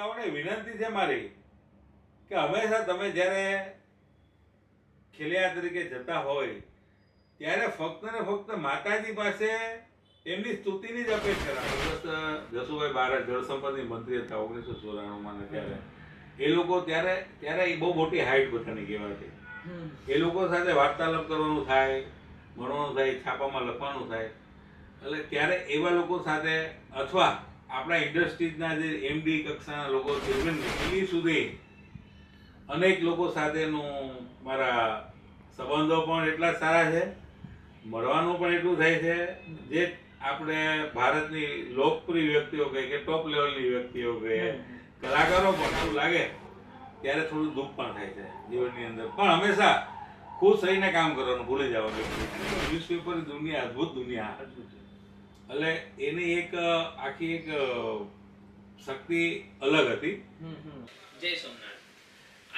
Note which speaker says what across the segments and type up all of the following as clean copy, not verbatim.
Speaker 1: શ્રોતાઓને વિનંતી છે મારી કે હંમેશા તમે જ્યારે ખેલૈયા તરીકે જતા હોય ત્યારે ફક્ત ને ફક્ત માતાજી પાસે એમની સ્તુતિની જ અપેક્ષા રાખો. જસુભાઈ બારા જળસંપત્તિ મંત્રી હતા 1994માં ને ત્યારે એ લોકો ત્યારે એ બહુ મોટી હાઈટ બધાની કહેવાતી. એ લોકો સાથે વાર્તાલાપ કરવાનું થાય, ભણવાનું થાય, છાપામાં લખવાનું થાય. એટલે ત્યારે એવા લોકો સાથે અથવા આપણા ઇન્ડસ્ટ્રીઝના જે એમડી કક્ષાના લોકો ચેરમેન દિલ્હી સુધી અનેક લોકો સાથેનું મારા સંબંધો પણ એટલા સારા છે, મળવાનું પણ એટલું થાય છે. જે આપણે ભારતની લોકપ્રિય વ્યક્તિઓ કહે કે ટોપ લેવલની વ્યક્તિઓ કહે, કલાકારો પણ એવું લાગે ત્યારે થોડું દુઃખ પણ થાય છે જીવનની અંદર. પણ હંમેશા ખુશ રહીને કામ કરવાનું ભૂલી જવાનું. ન્યૂઝપેપરની દુનિયા અદ્ભુત દુનિયા, એટલે એની એક આખી એક શક્તિ અલગ હતી.
Speaker 2: જય સોમનાથ.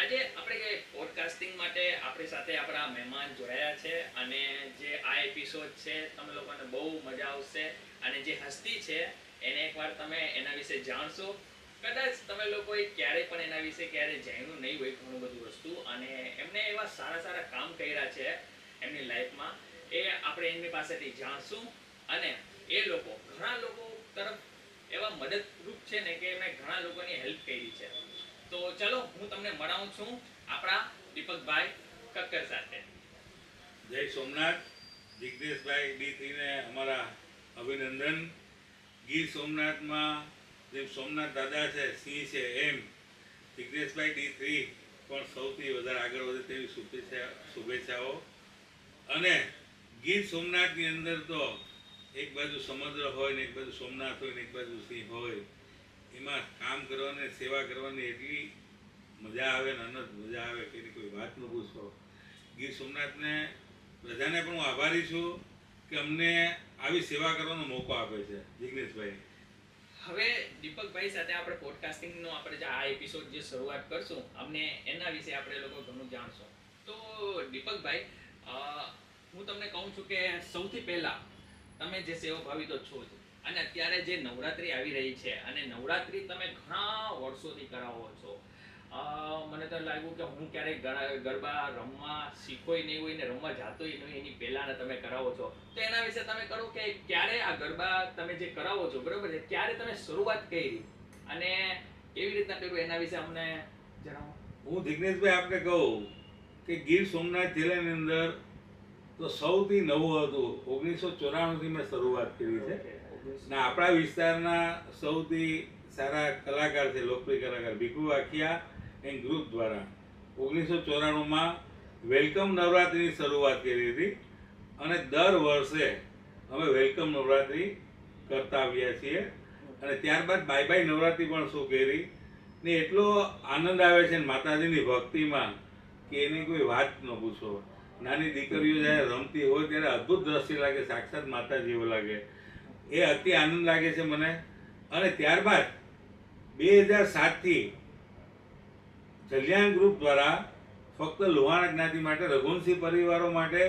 Speaker 2: આજે આપણે પોડકાસ્ટિંગ માટે આપણી સાથે આપણા મહેમાન જોડાયા છે અને જે આ એપિસોડ છે તમે લોકોને બહુ મજા આવશે અને જે હસ્તી છે એને એકવાર તમે એના વિશે જાણશો. કદાચ તમે લોકોએ ક્યારેય પણ એના વિશે ક્યારે જાણ્યું નહીં હોય ઘણું બધું વસ્તુ, અને એમને એવા સારા સારા કામ કર્યા છે એમની લાઈફમાં, એ આપણે એમની પાસેથી જાણશું. અને એ લોકો ઘણા લોકો તરફ એવા મદદરૂપ છે ને કે એમણે ઘણા લોકોની હેલ્પ કરી છે. તો ચલો હું તમને મળાવું છું આપણા દીપકભાઈ કક્કર સાથે.
Speaker 1: જય સોમનાથ. જિગ્નેશભાઈ D3 ને અમારા અભિનંદન. ગીર સોમનાથમાં જેમ સોમનાથ દાદા છે, સિંહ છે, એમ જિગ્નેશભાઈ D3 પણ સૌથી વધારે આગળ વધે તેવી શુભેચ્છાઓ. અને ગીર સોમનાથની અંદર તો એક બાજુ સમુદ્ર હોય ને એક બાજુ સોમનાથ હોય ને એક બાજુ સિંહ હોય, એમાં કામ કરવાની, સેવા કરવાની એટલી મજા આવે ને અનંત મજા આવે કે એની કોઈ વાત ન પૂછો. ગીર સોમનાથને બધાને પણ હું આભારી છું કે અમને આવી સેવા કરવાનો મોકો આપે છે જિગ્નેશભાઈ.
Speaker 2: હવે દીપકભાઈ સાથે આપણે પોડકાસ્ટિંગનો આપણે જે આ એપિસોડ જે શરૂઆત કરશું, અમને એના વિશે આપણે લોકો ઘણું જાણશું. તો દીપકભાઈ, હું તમને કહું છું કે સૌથી પહેલા તમે જે સેવાભાવી તો છો જ, અને અત્યારે જે નવરાત્રી આવી રહી છે અને નવરાત્રી તમે ઘણા વર્ષોથી કરાવો છો. મને તો લાગ્યું કે હું ક્યારેય ગરબા રમવા શીખોય નહીં હોય ને રમવા જાતોય નહીં એની પહેલાં તમે કરાવો છો. તો એના વિશે તમે કહો કે ક્યારે આ ગરબા તમે જે કરાવો છો, બરોબર છે, ક્યારે તમે શરૂઆત કરી અને કેવી રીતના કર્યું એના વિશે અમને જણાવો.
Speaker 1: હું જિગ્નેશભાઈ આપને કહું કે ગીર સોમનાથ જિલ્લાની અંદર તો સૌથી નવું હતું 1994થી મેં શરૂઆત કરી છે. ને આપણા વિસ્તારના સૌથી સારા કલાકાર છે, લોકપ્રિય કલાકાર ભીખુ આખિયા એન્ડ ગ્રુપ દ્વારા 1994માં વેલકમ નવરાત્રિની શરૂઆત કરી હતી. અને દર વર્ષે અમે વેલકમ નવરાત્રિ કરતા આવ્યા છીએ. અને ત્યારબાદ બાય બાય નવરાત્રિ પણ શું કરી ને એટલો આનંદ આવે છે ને માતાજીની ભક્તિમાં કે એની કોઈ વાત ન પૂછો. નાની દીકરીઓ જ્યારે રમતી હોય ત્યારે અદ્ભુત દ્રશ્ય લાગે, સાક્ષાત માતાજી એવું લાગે. એ અતિ આનંદ લાગે છે મને. અને ત્યારબાદ 2007થી કલ્યાણ ગ્રુપ દ્વારા ફક્ત લોહાણા જ્ઞાતિ માટે, રઘુવંશી પરિવારો માટે,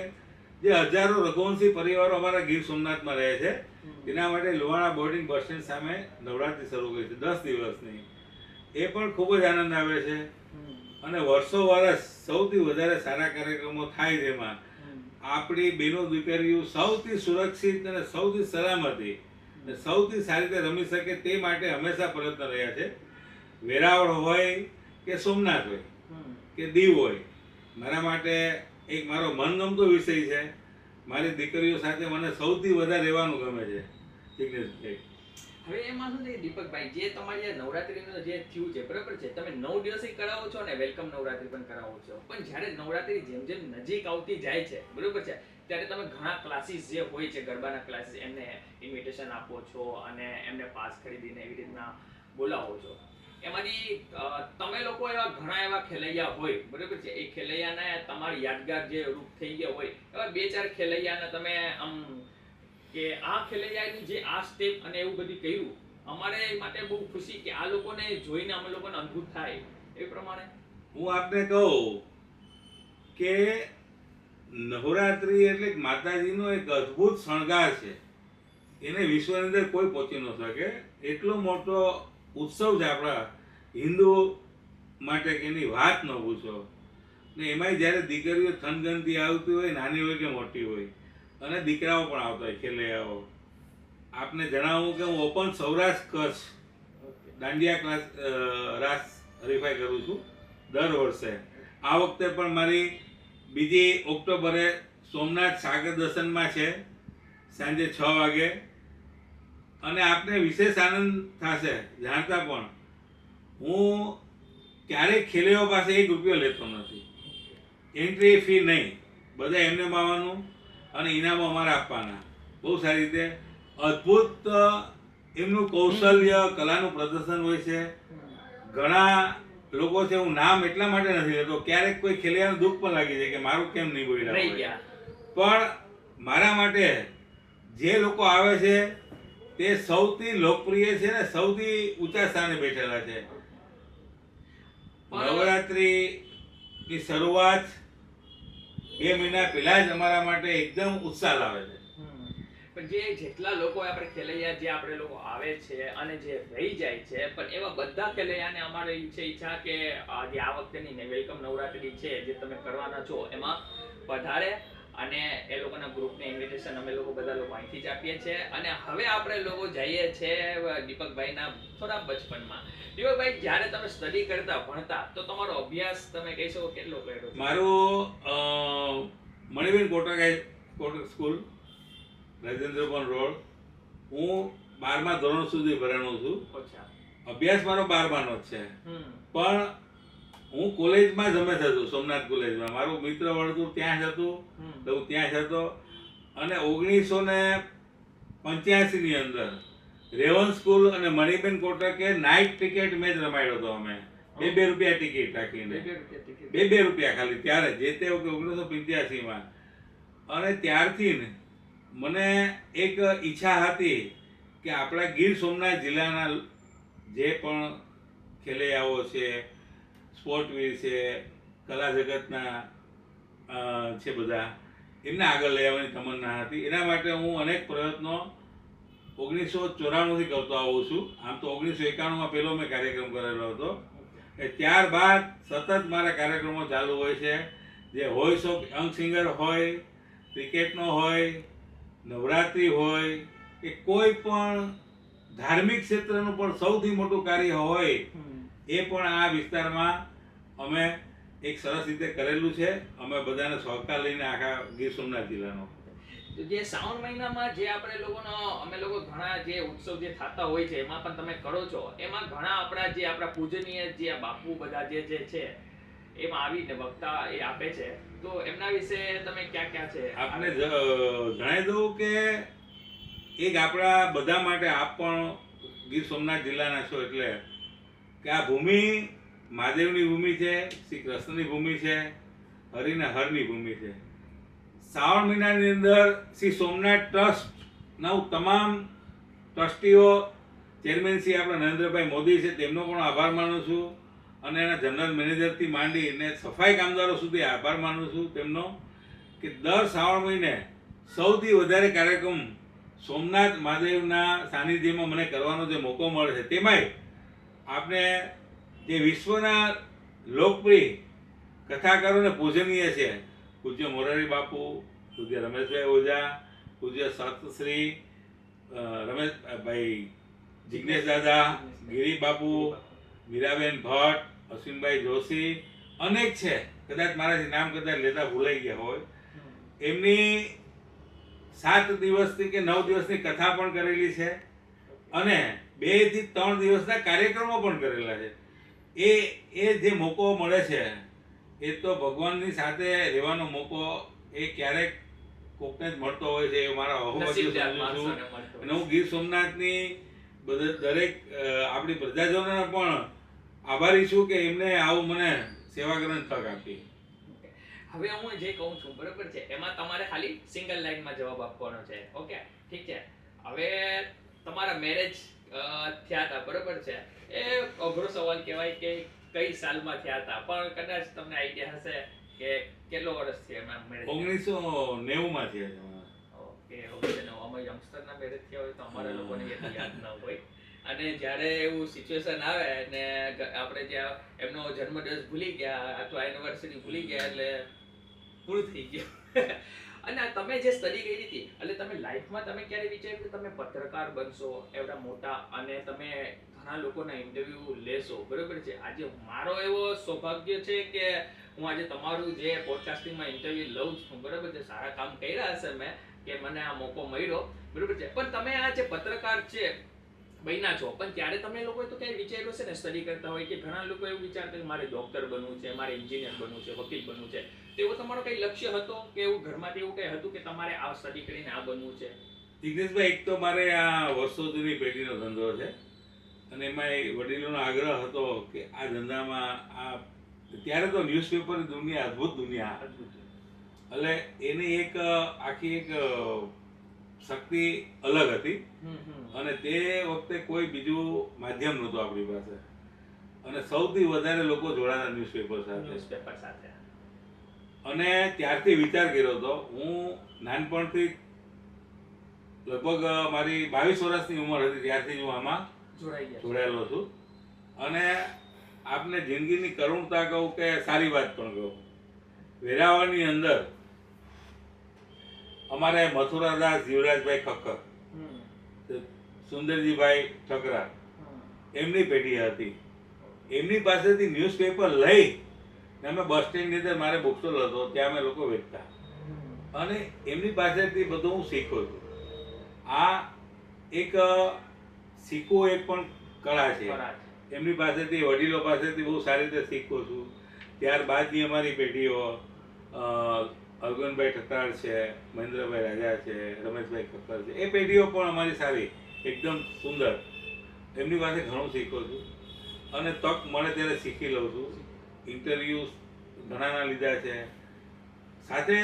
Speaker 1: જે હજારો રઘુવંશી પરિવારો અમારા ગીર સોમનાથમાં રહે છે, તેના માટે લોહાણા બોર્ડિંગ બસ સ્ટેન્ડ સામે નવરાત્રિ શરૂ કરી છે 10 દિવસની. એ પણ ખૂબ જ આનંદ આવે છે. અને વર્ષો વર્ષ સૌથી વધારે સારા કાર્યક્રમો થાય જેમાં આપણી બહેનો દીકરીઓ સૌથી સુરક્ષિત અને સૌથી સલામતી અને સૌથી સારી રીતે રમી શકે તે માટે હંમેશા પ્રયત્ન રહ્યા છે. વેરાવળ હોય કે સોમનાથ હોય કે દીવ હોય, મારા માટે એક મારો મનગમતો વિષય છે. મારી દીકરીઓ સાથે મને સૌથી વધારે રહેવાનું ગમે છે જિગ્નેશભાઈ.
Speaker 2: હવે એમાં શું છે દીપકભાઈ, જે તમારી નવરાત્રીનું જે થયું છે, બરાબર છે, તમે 9 દિવસે કરાવો છો ને વેલકમ નવરાત્રી પણ કરાવો છો, પણ જ્યારે નવરાત્રી જેમ જેમ નજીક આવતી જાય છે, બરાબર છે, ત્યારે તમે ઘણા ક્લાસીસ જે હોય છે ગરબાના ક્લાસીસ એમને ઇન્વિટેશન આપો છો અને એમને પાસ ખરીદીને એવી રીતના બોલાવો છો. એમાંથી તમે લોકો એવા ઘણા એવા ખેલૈયા હોય, બરાબર છે, એ ખેલૈયાને તમારી યાદગાર જે રૂપ થઈ ગયા હોય એવા 2-4 ખેલૈયાને તમે આમ કે આ ખેલૈયાની જે આ સ્ટેપ અને એવું બધું કર્યું, અમારે માટે બહુ ખુશી કે આ લોકોને જોઈને અમે લોકોને અનુભૂત થાય એ પ્રમાણે
Speaker 1: હું આપને કહું કે નવરાત્રિ એટલે માતાજીનો એક અદ્ભુત શણગાર છે. એને વિશ્વની અંદર કોઈ પહોંચી ન શકે. એટલો મોટો ઉત્સવ છે આપણા હિન્દુ માટે કે એની વાત ન પૂછો. ને એમાંય જ્યારે દીકરીઓ થનગનથી આવતી હોય, નાની હોય કે મોટી હોય, અને દીકરાઓ પણ આવતા હોય ખેલૈયાઓ. આપને જણાવું કે હું ઓપન સૌરાષ્ટ્ર કચ્છ દાંડિયા ક્લાસ રાસ હરીફાઈ કરું છું દર વર્ષે. આ વખતે પણ મારી 2 ઓક્ટોબરે સોમનાથ સાગર દર્શનમાં છે સાંજે 6 વાગે. અને આપને વિશેષ આનંદ થશે જાણતા પણ હું ક્યારેય ખેલૈયાઓ પાસે 1 રૂપિયો લેતો નથી. એન્ટ્રી ફી નહીં, બધા એમને આવવાનું અને ઇનામો અમારે આપવાના. બહુ સારી રીતે અદ્ભુત એમનું કૌશલ્ય કલાનું પ્રદર્શન હોય છે. ઘણા લોકો છે, હું નામ એટલા માટે નથી લેતો, ક્યારેક કોઈ ખેલૈયાનું દુઃખ પણ લાગી જાય કે મારું કેમ નહીં
Speaker 2: રહી
Speaker 1: બોલ્યા.
Speaker 2: ગયા.
Speaker 1: પણ મારા માટે જે લોકો આવે છે તે સૌથી લોકપ્રિય છે ને સૌથી ઊંચા સ્થાને બેઠેલા છે. નવરાત્રિની શરૂઆત 2 મહિના પહેલા જ અમારા માટે એકદમ ઉત્સાહ લાવે છે.
Speaker 2: પણ જેટલા લોકો આપણે ખેલૈયા જે આપણે લોકો આવે છે અને જે રહી જાય છે, પણ એવા બધા ખેલૈયાને અમારે ઈચ્છા કે જે આ વખતેની વેલકમ નવરાત્રી છે જે તમે કરવાના છો એમાં પધારે અને એ લોકોના ગ્રુપને ઇન્વિટેશન અમે લોકો બધા લોકો અહીંથી જ આપીએ છીએ. અને હવે આપણે લોકો જઈએ છીએ દીપકભાઈના થોડા બચપનમાં. દીપકભાઈ, જ્યારે તમે સ્ટડી કરતા ભણતા તો તમારો અભ્યાસ તમે કહી શકો કેટલો કર્યો?
Speaker 1: મારું મણિબેન કોટક સ્કૂલ રાજેન્દ્રપન રોડ. હું 12મા ધોરણ સુધી ભણેલો છું. અભ્યાસ મારો 12માનો જ છે. પણ હું કોલેજમાં જ હંમેશા હતો, સોમનાથ કોલેજમાં. મારું મિત્ર વર્તુળ ત્યાં જ હતું, તો હું ત્યાં જ હતો. અને 1985 ની અંદર રેવન સ્કૂલ અને મણિબેન કોટકે નાઇટ ક્રિકેટ મેચ રમાડ્યો હતો. અમે 2 રૂપિયા ટિકિટ રાખીને, 2 રૂપિયા ખાલી ત્યારે, જે તે વખતે 1985માં. અને ત્યારથી ને મને એક ઈચ્છા હતી કે આપણા ગીર સોમનાથ જિલ્લાના જે પણ ખેલૈયાઓ છે, સ્પોર્ટવીર છે, કલા જગતના છે બધા, એમને આગળ લઈ આવવાની તમન્ના હતી. એના માટે હું અનેક પ્રયત્નો 1994થી કરતો આવું છું. આમ તો 1991માં પહેલો મેં કાર્યક્રમ કરેલો હતો. ત્યારબાદ સતત મારા કાર્યક્રમો ચાલુ હોય છે. જે વોઇસ ઓફ યંગ સિંગર હોય, ક્રિકેટનો હોય, નવરાત્રિ હોય કે કોઈ પણ ધાર્મિક ક્ષેત્રનું પણ સૌથી મોટું કાર્ય હોય એ પણ આ વિસ્તારમાં અમે એક સરસ રીતે કરેલું છે. અમે બધાને સહકાર લઈને આખા ગીર સોમનાથ જિલ્લાનો.
Speaker 2: જે શ્રાવણ મહિનામાં જે આપણે લોકોનો અમે લોકો ઘણા જે ઉત્સવ જે થતા હોય છે એમાં પણ તમે કરો છો, એમાં ઘણા આપણા પૂજનીય જે બાપુ બધા જે છે એમાં આવીને વક્તા એ આપે છે, તો એમના વિશે તમે ક્યાં ક્યાં છે
Speaker 1: આપને જણાવી દઉં કે એક આપણા બધા માટે આપ પણ ગીર સોમનાથ જિલ્લાના છો એટલે કે આ ભૂમિ મહાદેવની ભૂમિ છે, શ્રી કૃષ્ણની ભૂમિ છે, હરિને હરની ભૂમિ છે. શ્રાવણ મહિનાની અંદર શ્રી સોમનાથ ટ્રસ્ટના તમામ ટ્રસ્ટીઓ, ચેરમેન શ્રી આપણા નરેન્દ્રભાઈ મોદી છે, તેમનો પણ આભાર માનું છું. અને એના જનરલ મેનેજરથી માંડીને સફાઈ કામદારો સુધી આભાર માનું છું તેમનો, કે દર શ્રાવણ મહિને સૌથી વધારે કાર્યક્રમ સોમનાથ મહાદેવના સાનિધ્યમાં મને કરવાનો જે મોકો મળે છે. તેમાંય આપણે જે વિશ્વના લોકપ્રિય કથાકારો અને પૂજનીય છે, પૂજ્ય મોરારી બાપુ, પૂજ્ય રમેશભાઈ ઓઝા, પૂજ્ય સતશ્રી રમેશભાઈ જિગ્નેશ દાદા, ગિરી બાપુ, મીરાબેન ભટ્ટ, અશ્વિનભાઈ જોશી, અનેક છે. કદાચ મારાથી નામ કદાચ લેતા ભૂલાઈ ગયા હોય. એમની 7 દિવસની કે 9 દિવસની કથા પણ કરેલી છે અને 2 થી 3 દિવસના કાર્યક્રમો પણ કરેલા છે. એ જે મોકો મળે છે એ તો ભગવાનની સાથે રહેવાનો મોકો એ ક્યારેક કોકને જ મળતો હોય છે. એ મારા અહોભાગ્ય સમજું છું. અને હું ગીર સોમનાથની દરેક આપણી પ્રજાજનોને પણ આભારી છું કે એમને આવું મને સેવા કરવાની તક આપી.
Speaker 2: હવે હું જે કહું છું બરોબર છે, એમાં તમારે ખાલી સિંગલ લાઈનમાં જવાબ આપવાનો છે. ઓકે, ઠીક છે. હવે તમારા મેરેજ થયા હતા બરોબર છે, એ અઘરો સવાલ કહેવાય કે કઈ સાલમાં થયા હતા, પણ કદાચ તમને આઈડિયા હશે કે કેટલો વર્ષ થયા એમાં મેરેજ?
Speaker 1: 1990માં થયા.
Speaker 2: ઓકે, અમે યંગસ્ટરના મેરેજ થયા હોય તો અમારા લોકોને યાદ ન હોય. અને જ્યારે એવું સિચ્યુએશન આવે ને આપણે જ્યાં એમનો જન્મદિવસ ભૂલી ગયા અથવા એનિવર્સરી ભૂલી ગયા એટલે પૂરું થઈ ગયું. અને આ તમે જે સ્ટડી કરી હતી એટલે તમે લાઈફમાં તમે ક્યારે વિચાર્યું કે તમે પત્રકાર બનશો એવડા મોટા અને તમે ઘણા લોકોના ઇન્ટરવ્યુ લેશો, બરોબર છે? આજે મારો એવો સૌભાગ્ય છે કે હું આજે તમારું જે પોડકાસ્ટિંગમાં ઇન્ટરવ્યુ લઉં છું, બરોબર છે? સારા કામ કર્યા હશે મેં કે મને આ મોકો મળ્યો, બરોબર છે? પણ તમે આ જે પત્રકાર છે બન્યા છો, પણ ત્યારે તમે લોકોએ તો ક્યાંય વિચાર્યું હશે ને સ્ટડી કરતા હોય કે ઘણા લોકો એવું વિચારતા કે મારે ડોક્ટર બનવું છે, મારે એન્જિનિયર બનવું છે, વકીલ બનવું છે, તો એવો તમારો કઈ લક્ષ્ય હતો કે એવું ઘરમાંથી એવું કઈ હતું કે તમારે આ સ્ટડી કરીને આ બનવું છે?
Speaker 1: જિગ્નેશભાઈ, એક તો મારે આ વર્ષો જૂની પેઢીનો ધંધો છે અને એમાં વડીલોનો આગ્રહ હતો કે આ ધંધામાં ત્યારે તો ન્યૂઝપેપરની દુનિયા અદ્ભુત દુનિયા, એટલે એની એક આખી એક શક્તિ અલગ હતી અને તે વખતે કોઈ બીજું માધ્યમ નહોતું આપણી પાસે અને સૌથી વધારે લોકો જોડાતા ન્યૂઝપેપર સાથે. અને ત્યારથી વિચાર કર્યો હતો. હું નાનપણથી લગભગ મારી 22 વર્ષની ઉંમર હતી ત્યારથી હું આમાં જોડાયેલો છું. અને આપને જિંદગીની કરુણતા કહું કે સારી વાત પણ કહું, વેરાવળની અંદર અમારે મથુરાદાસ જીવરાજભાઈ ખક્કર, સુંદરજીભાઈ ઠકરા, એમની પેઢી હતી. એમની પાસેથી ન્યૂઝપેપર લઈ અમે બસ સ્ટેન્ડની અંદર, મારે બુક સ્ટોલ હતો ત્યાં અમે લોકો વેચતા અને એમની પાસેથી બધું હું શીખ્યો છું. આ એક શીખવું એક પણ કળા છે. એમની પાસેથી, વડીલો પાસેથી બહુ સારી રીતે શીખું છું. ત્યારબાદની અમારી પેઢીઓ અરવિંદભાઈ ઠક્કર છે, મહેન્દ્રભાઈ રાજા છે, રમેશભાઈ ખક્કર છે, એ પેઢીઓ પણ અમારી સારી, એકદમ સુંદર. એમની પાસે ઘણું શીખું છું અને તક મળે ત્યારે શીખી લઉં છું. ઇન્ટરવ્યૂ ઘણાના લીધા છે. સાથે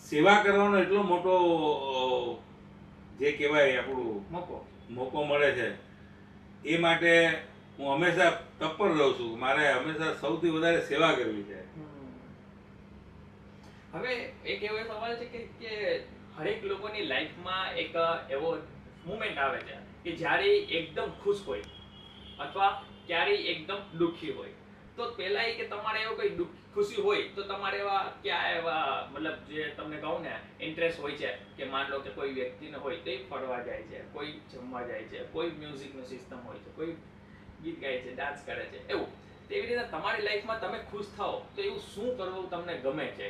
Speaker 1: સેવા કરવાનો એટલો મોટો જે કહેવાય આપણું મોકો મળે છે, એ માટે હું હંમેશા તત્પર રહું છું. મારે હંમેશા સૌથી વધારે સેવા કરવી છે.
Speaker 2: હવે એક એવો સવાલ છે કે હરેક લોકોની લાઈફમાં એક એવો મુમેન્ટ આવે છે કે જ્યારે એકદમ ખુશ હોય અથવા ક્યારેય એકદમ દુઃખી હોય. તો પહેલા કે તમારે એવો કોઈ ખુશી હોય તો તમારે એવા ક્યાં એવા મતલબ જે તમને કહું ને ઇન્ટરેસ્ટ હોય છે કે માન લો કે કોઈ વ્યક્તિને હોય તો એ ફરવા જાય છે, કોઈ જમવા જાય છે, કોઈ મ્યુઝિકનું સિસ્ટમ હોય છે, કોઈ ગીત ગાય છે, ડાન્સ કરે છે, એવું. તેવી રીતે તમારી લાઈફમાં તમે ખુશ થાઓ તો એવું શું કરવું તમને ગમે છે?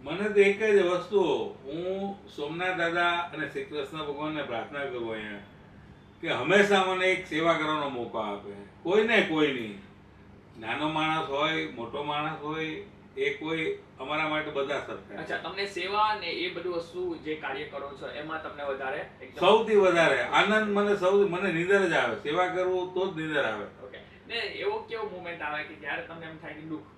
Speaker 1: મને તો એક જ વસ્તુ, હું સોમનાથ દાદા અને શ્રી કૃષ્ણ ભગવાનને પ્રાર્થના કરું અહીંયા કે હંમેશા મને એક સેવા કરવાનો મોકો આપે. કોઈને કોઈની, નાનો માણસ હોય, મોટો માણસ હોય, એ કોઈ અમારા માટે બધા સરખા.
Speaker 2: અચ્છા, તમને સેવા ને એ બધું વસ્તુ જે કાર્ય કરો છો એમાં તમને વધારે
Speaker 1: સૌથી વધારે આનંદ મને નીંદર જ આવે. સેવા કરવું તો જ નીંદર આવે.
Speaker 2: ઓકે. ને એવો કેવો મોમેન્ટ આવે કે જ્યારે તમને એમ થાય કે દુઃખ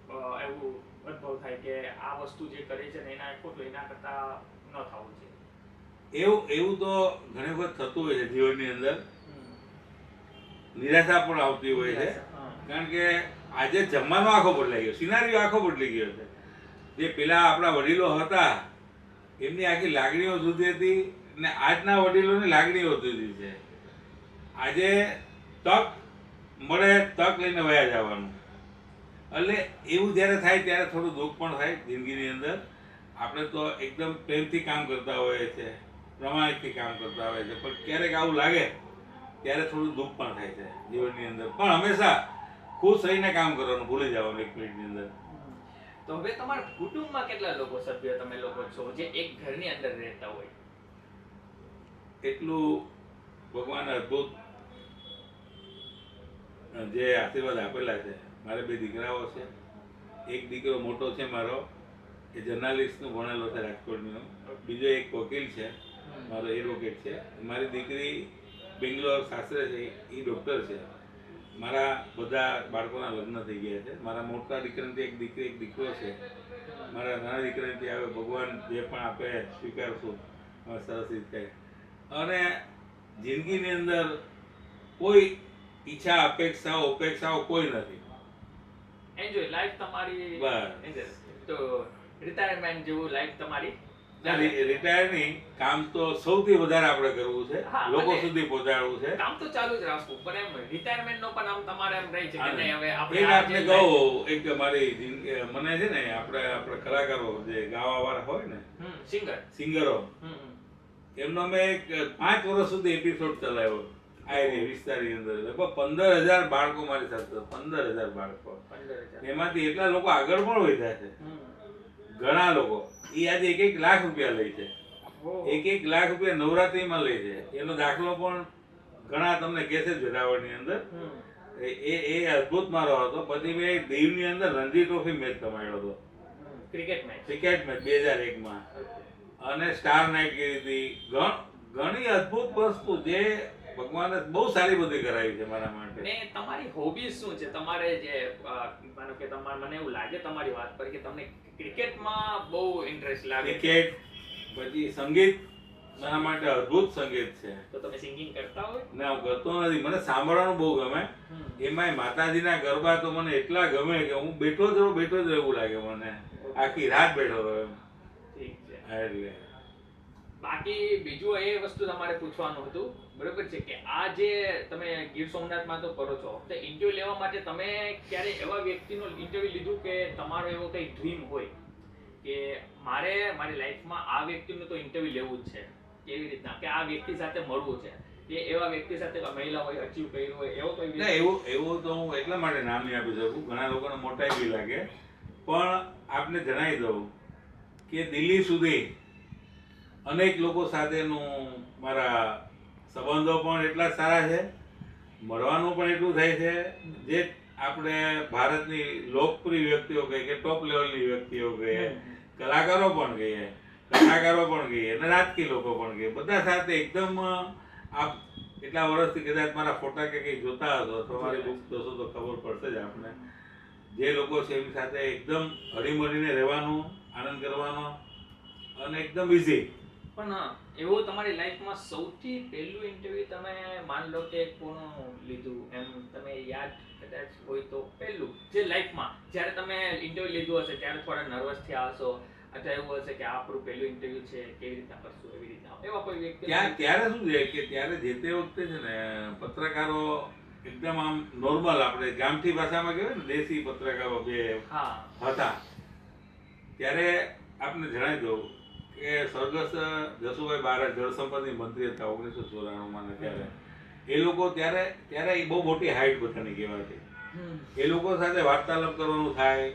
Speaker 2: એવું અનુભવ થાય કે આ વસ્તુ જે કરી છે ને એના ખોટું, એના કરતા ન થવું છે?
Speaker 1: એવું તો ઘણી વખત થતું હોય છે જીવનની અંદર. નિરાશા પણ આવતી હોય છે, કારણ કે આજે જમવાનો આખો બદલાઈ ગયો, સિનારીઓ આખો બદલાઈ ગયો છે. જે પેલા આપણા વડીલો હતા એમની આખી લાગણીઓ જુદી હતી ને આજના વડીલોની લાગણીઓ જુદી છે. આજે તક મળે, તક લઈને વયા જવાનું. એટલે એવું જ્યારે થાય ત્યારે થોડું દુઃખ પણ થાય જિંદગીની અંદર. આપણે તો એકદમ પ્રેમથી કામ કરતા હોઈએ છીએ, પ્રમાણિકથી કામ કરતા હોઈએ છીએ, પણ ક્યારેક આવું લાગે ત્યારે થોડું દુઃખ પણ થાય છે જીવનની અંદર. પણ હંમેશા ખુશ રહીને કામ કરવાનું, ભૂલી જવાનું એક મિનિટની અંદર.
Speaker 2: તો હવે તમારા કુટુંબમાં કેટલા લોકો, સભ્ય તમે લોકો છો જે એક ઘરની અંદર રહેતા હોય?
Speaker 1: એટલું ભગવાન અદ્ભુત જે આશીર્વાદ આપેલા છે. મારે 2 દીકરાઓ છે. એક દીકરો મોટો છે મારો, એ જર્નાલિસ્ટનું ભણેલો છે રાજકોટનો. બીજો એક વકીલ છે, મારો એડવોકેટ છે. મારી દીકરી બેંગ્લોર સાસરે છે, એ ડૉક્ટર છે. મારા બધા બાળકોના લગ્ન થઈ ગયા છે. મારા મોટા દીકરાથી એક દીકરી એક દીકરો છે. મારા નાના દીકરાથી આવે ભગવાન જે પણ આપે સ્વીકારશું સરસ રીતે. અને જિંદગીની અંદર કોઈ ઈચ્છા, અપેક્ષાઓ કોઈ નથી.
Speaker 2: એન્જોય લાઈફ તમારી. બસ. તો રિટાયરમેન્ટ જેવું લાઈફ તમારી
Speaker 1: રિટાયર નહીં, કામ તો સૌથી વધારે આપણે કરવું છે,
Speaker 2: હા,
Speaker 1: લોકો
Speaker 2: અને
Speaker 1: સુધી પહોંચાડવું છે.
Speaker 2: કામ તો ચાલુ જ રાખવું પણ એમ રિટાયરમેન્ટ નો પણ આમ તમારે એમ રહી છે કે
Speaker 1: હા.
Speaker 2: નહીં હવે
Speaker 1: એક
Speaker 2: આપણે
Speaker 1: આપને કહું, એક મારી મને છે ને આપણે કલાકારો જે ગાવા વાળા હોય ને, સિંગરો, એમનો મેં એક 5 વર્ષ સુધી એપિસોડ ચલાવ્યો આયરી વિસ્તારની અંદર. લગભગ 15,000 બાળકો મારી સાથે, 15,000 બાળકો.
Speaker 2: 15,000
Speaker 1: એમાંથી એટલા લોકો આગળ પણ વધ્યા છે. ઘણા લોકો એ આજે 1 લાખ રૂપિયા લે છે. 1 લાખ રૂપિયા નવરાત્રીમાં લે છે. એનો દાખલો પણ ઘણા તમને કહેશે જ વેરાવળની અંદર. એ અદ્ભુત મારો હતો. પછી મેં દીવની અંદર રણજી ટ્રોફી મેચ રમાડ્યો હતો, ક્રિકેટ મેચ 2001માં, અને સ્ટાર નાઇટ કરી હતી. ઘણી અદ્ભુત વસ્તુ જે ભગવાને બહુ સારી બધી કરાવી છે મારા માટે.
Speaker 2: ને તમારી હોબી શું છે? તમારે જે માનો કે મને એવું લાગે તમારી વાત પર કે તમને ક્રિકેટમાં બહુ ઇન્ટરેસ્ટ લાગે.
Speaker 1: ક્રિકેટ, પછી સંગીત મારા માટે અદ્ભુત સંગીત છે.
Speaker 2: તો તમે સિંગિંગ કરતા હોય?
Speaker 1: ના, હું કરતો નથી. મને સાંભળવાનું બહુ ગમે. એમાંય માતાજીના ગરબા તો મને એટલા ગમે કે હું બેઠો જ રહેવું લાગે મને. આખી રાત બેઠો રહ્યો એમ.
Speaker 2: ઠીક છે.
Speaker 1: એટલે
Speaker 2: બાકી બીજું એ વસ્તુ તમારે પૂછવાનું હતું, બરોબર છે, કે આ જે તમે ગીર સોમનાથમાં તો કરો છો, તો ઇન્ટરવ્યુ લેવા માટે તમે ક્યારે એવા વ્યક્તિનો ઇન્ટરવ્યુ લીધું કે તમારો એવો કઈ ડ્રીમ હોય કે મારે મારી લાઈફમાં આ વ્યક્તિનું તો ઇન્ટરવ્યુ લેવું જ છે, કેવી રીતના કે આ વ્યક્તિ સાથે મળવું છે, કે એવા વ્યક્તિ સાથે મહિલા હોય અચીવ કર્યું હોય એવો કોઈ
Speaker 1: ના, એવું તો હું એટલા માટે નામ નહીં આપી શકું, ઘણા લોકોને મોટાઈ બી લાગે, પણ આપને જણાવી દઉં કે દિલ્હી સુધી અનેક લોકો સાથેનું મારા સંબંધો પણ એટલા સારા છે, મળવાનું પણ એટલું થાય છે. જે આપણે ભારતની લોકપ્રિય વ્યક્તિઓ કહીએ કે ટોપ લેવલની વ્યક્તિઓ કહીએ, કલાકારો પણ કહીએ, કથાકારો પણ કહીએ, અને રાજકીય લોકો પણ કહીએ, બધા સાથે એકદમ આપ એટલા વર્ષથી કદાચ મારા ફોટા કે કંઈ જોતા હશો, તમારી બુક જોશો તો ખબર પડશે જ આપને. જે લોકો છે એમની સાથે એકદમ હળીમળીને રહેવાનું, આનંદ કરવાનો, અને એકદમ ઇઝી.
Speaker 2: પણ એવું તમારી લાઈફમાં સૌથી પહેલું ઇન્ટરવ્યુ તમે માન લો કે કોનું લીધું એમ તમે યાદ કદાચ હોય તો પહેલું જે લાઈફમાં જ્યારે તમે ઇન્ટરવ્યુ લીધું હશે ત્યારે થોડા નર્વસ થયા હશો, અથવા એવું હશે કે આ આપણું પહેલું ઇન્ટરવ્યુ છે, કેવી રીતના કરશું, એવી રીતના એવા કોઈ વ્યક્તિ?
Speaker 1: ત્યારે શું છે કે ત્યારે જે તે વખતે છે ને પત્રકારો એકદમ આમ નોર્મલ, આપણે ગામઠી ભાષામાં કહેવાય ને દેશી પત્રકારો બે હતા. ત્યારે આપને જણાવી દઉં કે સ્વર્ગસ્થ જસુભાઈ બારા જળસંપત્તિ મંત્રી હતા 1994માં. ત્યારે એ લોકો ત્યારે એ બહુ મોટી હાઈટ બધાની કહેવાતી. એ લોકો સાથે વાર્તાલાપ કરવાનું થાય,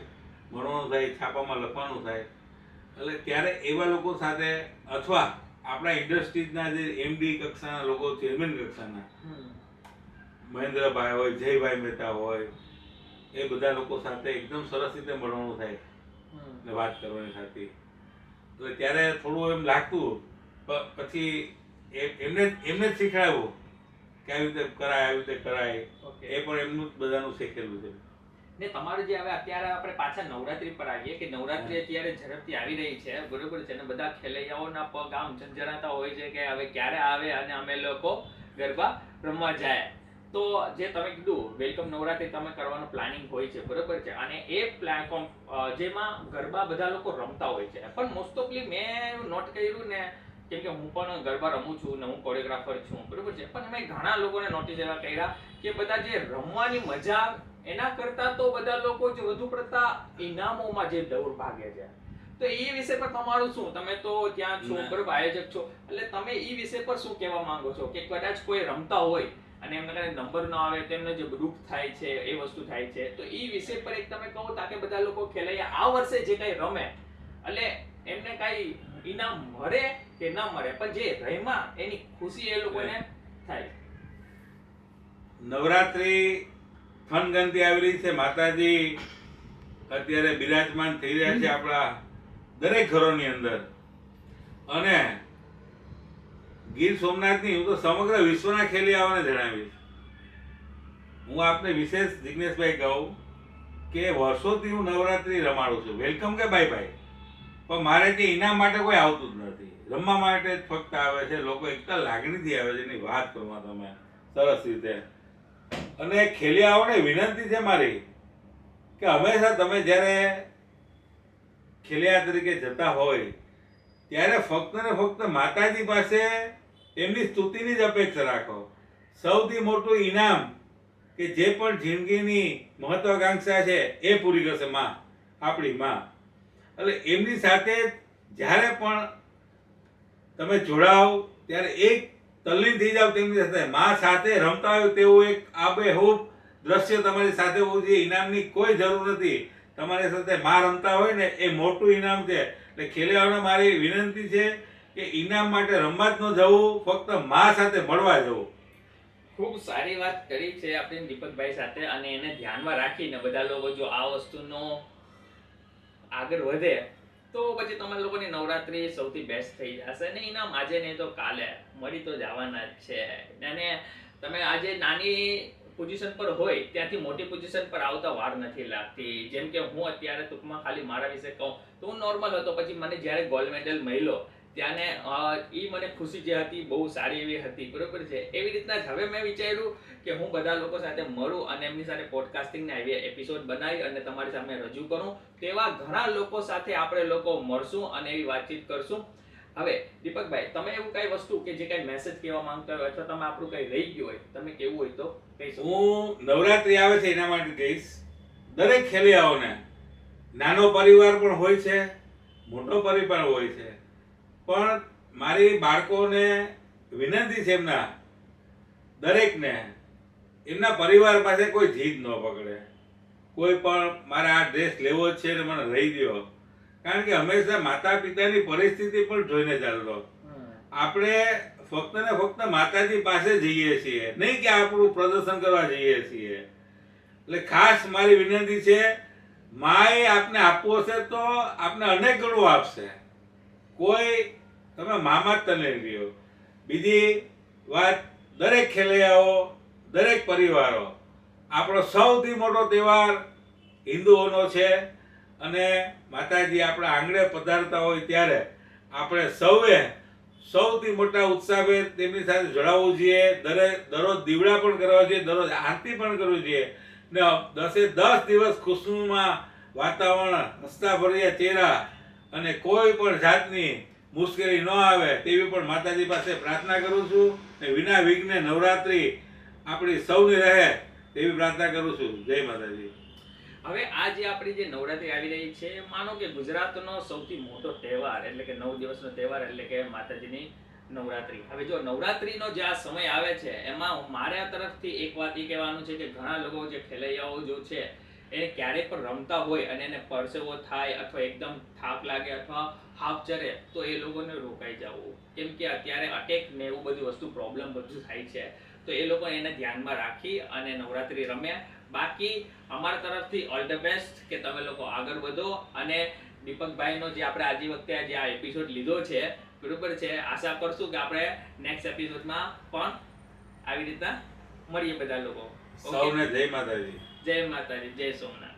Speaker 1: ભણવાનું થાય, છાપામાં લખવાનું થાય. એટલે ત્યારે એવા લોકો સાથે, અથવા આપણા ઇન્ડસ્ટ્રીઝના જે એમડી કક્ષાના લોકો, ચેરમેન કક્ષાના મહેન્દ્રભાઈ હોય, જયભાઈ મહેતા હોય, એ બધા લોકો સાથે એકદમ સરસ રીતે મળવાનું થાય ને વાત કરવાની થતી. એટલે ત્યારે થોડું એમ લાગતું, પછી એમને જ શીખવાડ્યું કે આવી રીતે કરાય, આવી રીતે કરાય. એ પણ એમનું જ બધાનું શીખેલું છે.
Speaker 2: ને તમારું જે હવે અત્યારે આપણે પાછા નવરાત્રી પર આવીએ કે નવરાત્રી અત્યારે ઝડપથી આવી રહી છે, બરોબર છે, અને બધા ખેલૈયાઓના પગ આમ ઝંઝણાતા હોય છે કે હવે ક્યારે આવે અને અમે લોકો ગરબા રમવા જાય. તો જે તમે કીધું વેલકમ નવરાત્રી તમે કરવાનું પ્લાનિંગ હોય છે, બરોબર છે, અને એ પ્લેટફોર્મ જેમાં ગરબા બધા લોકો રમતા હોય છે, પણ મોસ્ટ ઓફલી મેં નોટ કર્યું ને, કેમ કે હું પણ ગરબા રમું છું ને હું કોરિયોગ્રાફર છું, બરોબર છે, પણ મેં ઘણા લોકોને નોટિસ એવા કર્યા કે બધા જે રમવાની મજા એના કરતા તો બધા લોકો જે વધુ પડતા ઇનામોમાં જે દৌડ ભાગે છે. તો એ વિષય પર તમારું શું? તમે તો ત્યાં છો, બરોબર, આયોજક છો, એટલે તમે એ વિષય પર શું કહેવા માંગો છો કે કદાચ કોઈ રમતા હોય અને એમને કદાચ નંબર ન આવે, તેમને જે દુઃખ થાય છે, એ વસ્તુ થાય છે, તો એ વિષય પર એક તમે કહો તાકે બધા લોકો ખેલૈયા આ વર્ષે જે કઈ રમે એટલે એમને કઈ ઇનામ મળે કે ન મળે, પણ જે રમ્યા એની ખુશી એ લોકોને થાય.
Speaker 1: નવરાત્રી ફનગનથી આવી રહી છે. માતાજી અત્યારે બિરાજમાન થઈ રહ્યા છે આપણા દરેક ઘરોની અંદર, અને ગીર સોમનાથની હું તો સમગ્ર વિશ્વના ખેલૈયાઓને જણાવીશ. હું આપને વિશેષ જિગ્નેશભાઈ કહું કે વર્ષોથી હું નવરાત્રી રમાડું છું, વેલકમ કે બાય બાય, પણ મારે તે ઇનામ માટે કોઈ આવતું જ નથી. રમવા માટે જ ફક્ત આવે છે લોકો, એકતા લાગણીથી આવે છે. એની વાત કરવા તમે સરસ રીતે. અને ખેલૈયાઓને વિનંતી છે મારી કે હંમેશા તમે જ્યારે ખેલૈયા તરીકે જતા હોય ત્યારે ફક્ત ને ફક્ત માતાજી પાસે એમની સ્તુતિની જ અપેક્ષા રાખો. સૌથી મોટું ઇનામ કે જે પણ જિંદગીની મહત્વાકાંક્ષા છે એ પૂરી કરશે માં, આપણી માં. એટલે એમની સાથે જ્યારે પણ તમે જોડાઓ ત્યારે એક તલ્લીન થઈ જાવ તેમની સાથે, માં સાથે રમતા હોય તેવું એક આબેહૂબ દ્રશ્ય તમારી સાથે હોવું જોઈએ. ઇનામની કોઈ જરૂર નથી. તમારી સાથે માં રમતા હોય ને એ મોટું ઇનામ છે. એટલે ખેલૈયાઓને મારી વિનંતી છે કે ઇનામ માટે રમવા જ ન જવું, ફક્ત માં સાથે મળવા જવું.
Speaker 2: ખૂબ સારી વાત કરી છે આપણે દીપકભાઈ સાથે, અને એને ધ્યાનમાં રાખીને બધા લોકો જો આ વસ્તુનો આગળ વધે તો પછી તમારા લોકોની નવરાત્રી સૌથી બેસ્ટ થઈ જશે. ને ઇનામ આજે નહીં તો કાલે મળી તો જવાના જ છે. અને તમે આજે નાની પોઝિશન પર હોય ત્યાંથી મોટી પોઝિશન પર આવતા વાર નથી લાગતી. જેમ કે હું અત્યારે ટૂંકમાં ખાલી મારા વિશે કહું તો હું નોર્મલ હતો, પછી મને જ્યારે ગોલ્ડ મેડલ મળ્યો ત્યાંને એ મને ખુશી જે હતી બહુ સારી એવી હતી, બરોબર છે. એવી રીતના જ હવે મેં વિચાર્યું કે હું બધા લોકો સાથે મળું અને એમની સાથે પોડકાસ્ટિંગને આવી એપિસોડ બનાવી અને તમારી સામે રજૂ કરું. તેવા ઘણા લોકો સાથે આપણે લોકો મળશું અને એવી વાતચીત કરશું. હવે દીપકભાઈ, તમે એવું કઈ વસ્તુ કે જે કઈ મેસેજ કહેવા માંગતા હોય અથવા તમે આપણું કઈ રહી ગયું હોય તમે કેવું હોય તો કહી શકો.
Speaker 1: હું નવરાત્રી આવે છે એના માટે કહીશ દરેક ખેલૈયાઓને, નાનો પરિવાર પણ હોય છે, મોટો પરિવાર હોય છે, પણ મારી બાળકોને વિનંતી છે એમના દરેકને, એમના પરિવાર પાસે કોઈ જીદ ન પકડે. કોઈ પણ મારે આ ડ્રેસ લેવો જ છે ને મને રહી દો, કારણ કે હંમેશા માતા પિતાની પરિસ્થિતિ પણ જોઈને ચાલતો. આપણે ફક્ત ને ફક્ત માતાજી પાસે જઈએ છીએ, નહીં કે આપણું પ્રદર્શન કરવા જઈએ છીએ. એટલે ખાસ મારી વિનંતી છે, માએ આપને આપવો હશે તો આપને અનેક ગણું આપશે. કોઈ તમે મામા જ તને લ્યો. બીજી વાત, દરેક ખેલૈયાઓ, દરેક પરિવારો, આપણો સૌથી મોટો તહેવાર હિન્દુઓનો છે અને માતાજી આપણા આંગણે પધારતા હોય ત્યારે આપણે સૌએ સૌથી મોટા ઉત્સાહે તેમની સાથે જોડાવવું જોઈએ. દરરોજ દીવડા પણ કરવા જોઈએ, દરરોજ આરતી પણ કરવી જોઈએ ને 10 દિવસ ખુશનુમાં વાતાવરણ, હસતા ભર્યા ચહેરા અને કોઈ પણ જાતની મુશ્કેલી ન આવે તેવી પણ માતાજી પાસે પ્રાર્થના કરું છું. ને વિના વિઘ્ને નવરાત્રી આપણી સૌની રહે તેવી પ્રાર્થના કરું છું. જય માતાજી.
Speaker 2: હવે આ જે આપણી જે નવરાત્રી આવી રહી છે, માનો કે ગુજરાતનો સૌથી મોટો તહેવાર એટલે કે 9 દિવસનો તહેવાર એટલે કે માતાજીની નવરાત્રી. હવે જો નવરાત્રીનો જે આ સમય આવે છે એમાં મારા તરફથી એક વાત એ કહેવાનું છે કે ઘણા લોકો જે ખેલૈયાઓ જો છે એને ક્યારેય પણ રમતા હોય અને એને પરસેવો થાય અથવા એકદમ થાક લાગે અથવા હાફ ચરે તો એ લોકોને રોકાઈ જવું, કેમ કે અત્યારે અટેક ને એવું બધી વસ્તુ પ્રોબ્લેમ બધું થાય છે. તો એ લોકો એને ધ્યાનમાં રાખી અને નવરાત્રી રમે. બાકી અમારા તરફથી ઓલ ધ બેસ્ટ કે તમે લોકો આગળ વધો. અને દીપકભાઈનો જે આપણે આજે વખતે જે આ એપિસોડ લીધો છે, બરોબર છે, આશા કરશું કે આપણે નેક્સ્ટ એપિસોડમાં પણ આવી રીતના મળીએ બધા લોકો.
Speaker 1: સૌને જય માતાજી.
Speaker 2: જય માતાજી, જય સોમનાથ.